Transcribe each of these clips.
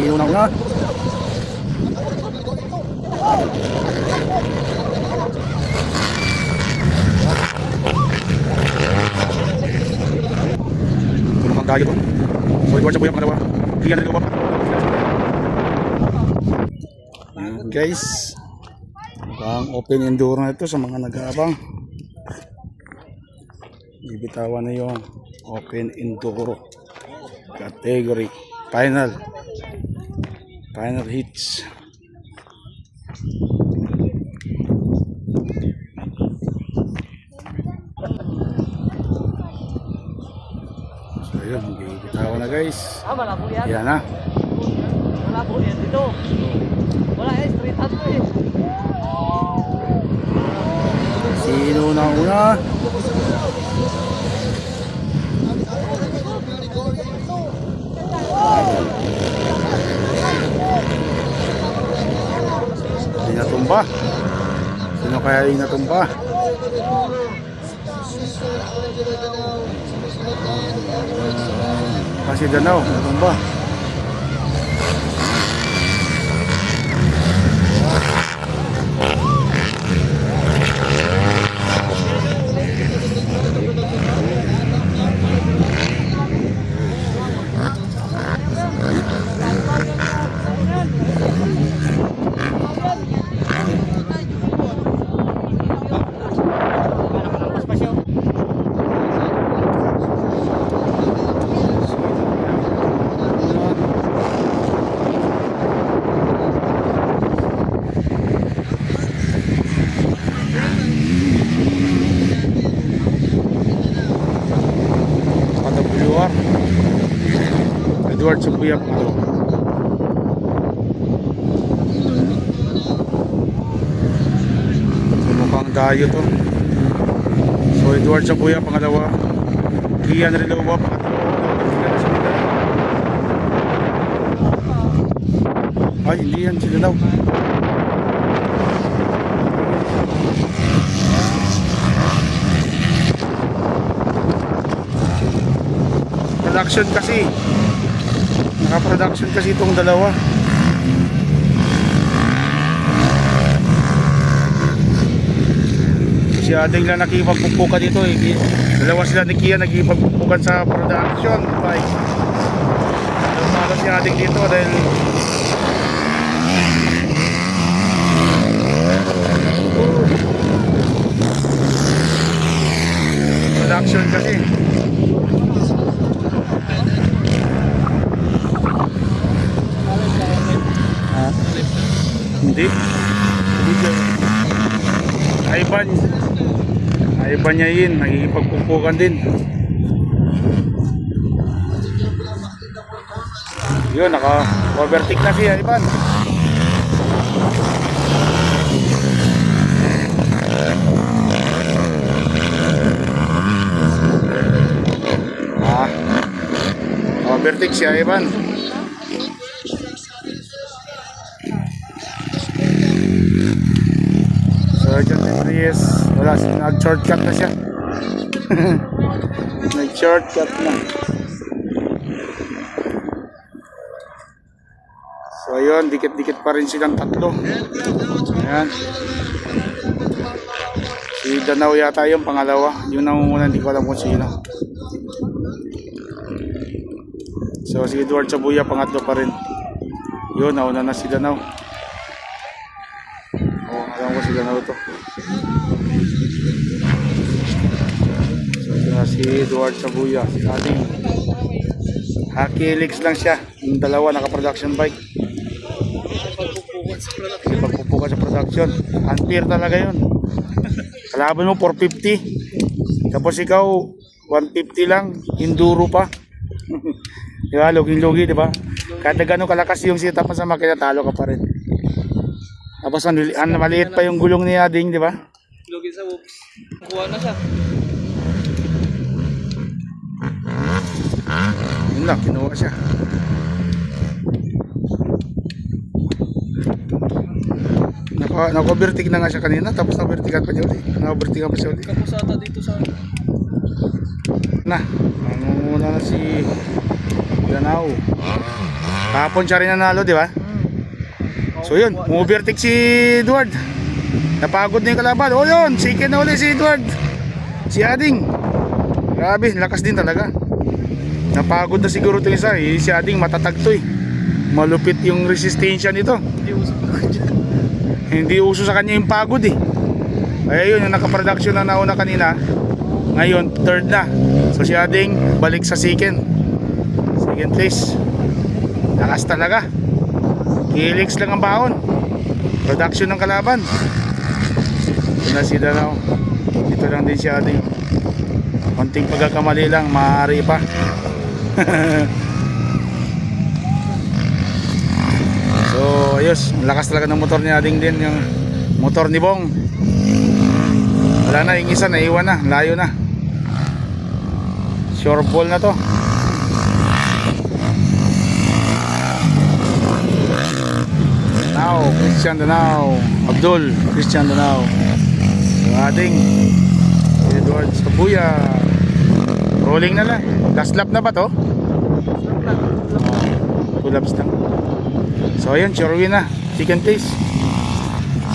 Sino na una? Tulong ang tayo to. So ito sa buhay pangalawa. Iyan rin ba? Guys, mukhang open enduro na ito sa mga nag-aabang. Ibitawan na yung open enduro category final hits. So yun, ibitawan na guys. Malabo yan. Yan na. Malabo yan dito. Wala street out ko eh. Sino na una? Hindi natumba. Sino kaya yung natumba? Kasi Danaw natumba. Edward Subuyak ito. Mukhang dayo to. So Edward Subuyak pangalawa. Kian Rilowa pangatlo. Ay hindi yan sila daw. Production kasi. Naka-production kasi itong dalawa. Si Ading lang nakipagpupukan dito eh. Dalawa sila ni Kia nakipagpupukan sa production. Bye. Nagmalo si Ading dito dahil production kasi. Hindi. Ivan niya yun, nagigipagpupukan din. Yun, naka-overtake na siya, Ivan. Overtake siya, Ivan. Sergeant Enriquez, wala, nag-shortcut na siya. Nag-shortcut na. So ayun, dikit-dikit pa rin silang tatlo. Ayan. Si Danaw yata yung pangalawa. Yung nangunguna, hindi ko alam kung sino. So si Edward Sabuya pangatlo pa rin. Yun, nauna na si Danaw. Alam ko sila na ito. So ito na si Edward Sabuya, si Ading. Hakilix lang siya. Yung dalawa naka-production bike. Kasi pagpupukan sa production. Unfair talaga yun. Kalaban mo 450. Tapos ikaw 150 lang. Enduro pa. Diba? Luging-lugi, diba? Kahit na gano'ng kalakas yung sitapan sa makina, talo ka pa rin. Tapos maliit pa yung gulong ni Ading, di ba? Lugin sa whoops. Kuha na siya. Yun lang, kinuha siya. Naka-overtake na nga siya kanina, tapos na-overtakean pa siya ulit. Na-overtakean pa siya ulit. Kapos ata dito sa... Na, nangunguna na si Danaw. Kahapon siya rin nanalo, di ba? So yun, overtake si Edward. Napagod na yung kalaban. O yun, second na uli si Edward. Si Ading. Grabe, lakas din talaga. Napagod na siguro ito isa. Si Ading matatag to eh. Malupit yung resistensya nito. Hindi usap ako dyan. Hindi uso sa kanya yung pagod eh. Kaya yun, yung nakaproduction na nauna kanina, ngayon third na. So si Ading balik sa second place. Lakas talaga. Helix lang ang baon. Production ng kalaban. Ito na si Danao. Dito lang din si Ading. Konting pagkakamali lang, maaari pa. So ayos, lakas talaga ng motor ni Ading din. Yung motor ni Bong, wala na, yung isa naiwan na, layo na. Sure ball na to. Now, Christian Danao, Abdul, Christian Danao. So Ading, Edward Sabuya. Rolling na lang. Last lap na ba to? 2 laps lang. So ayun, sure win na. Second place.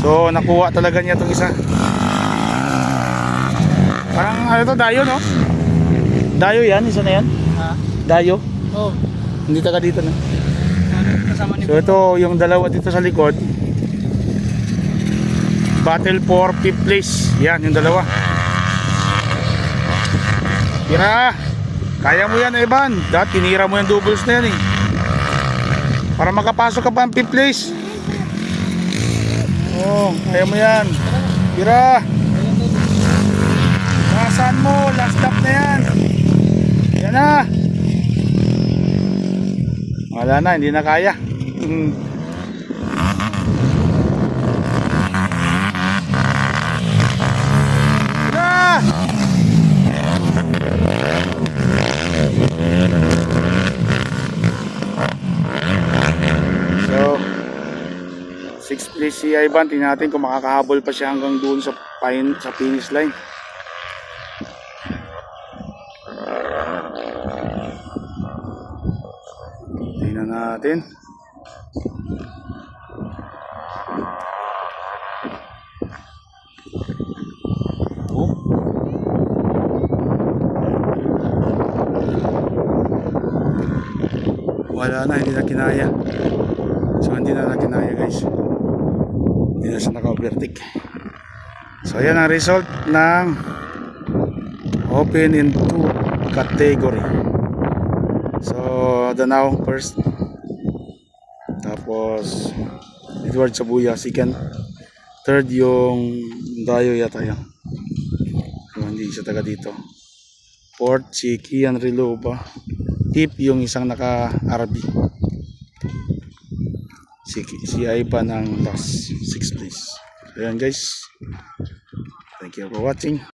So nakuha talaga niya itong isa. Parang ano to, Dayo no? Dayo yan, isa na yan? Ha? Dayo? Oo. Hindi taga dito na. Kasama ni So ito, yung dalawa dito sa likod, battle for 5th place. Yan, yung dalawa. Tira! Kaya mo yan, Evan. Dahil tinira mo yung doubles na yan eh. Para makapasok ka pa ang 5th place. Oh, kaya mo yan. Tira! Nasaan mo? Last lap na yan. Yan na. Wala na, hindi na kaya. Tira! So 6th place si Ivan. Tingnan natin kung makakahabol pa siya hanggang doon sa finish line. Tingnan natin. Oh. Wala na, hindi na kinaya. So hindi na kinaya guys. Hindi na siya naka-overtake. So yan ang result ng open in 2 category. So Danao first, tapos Edward Sabuya second, third yung Dayo yata yan. So hindi siya taga dito. Fourth si Kian Riloba. Fifth yung isang naka-RB. Si Ivan ang last 6th place. Ayan guys, thank you for watching.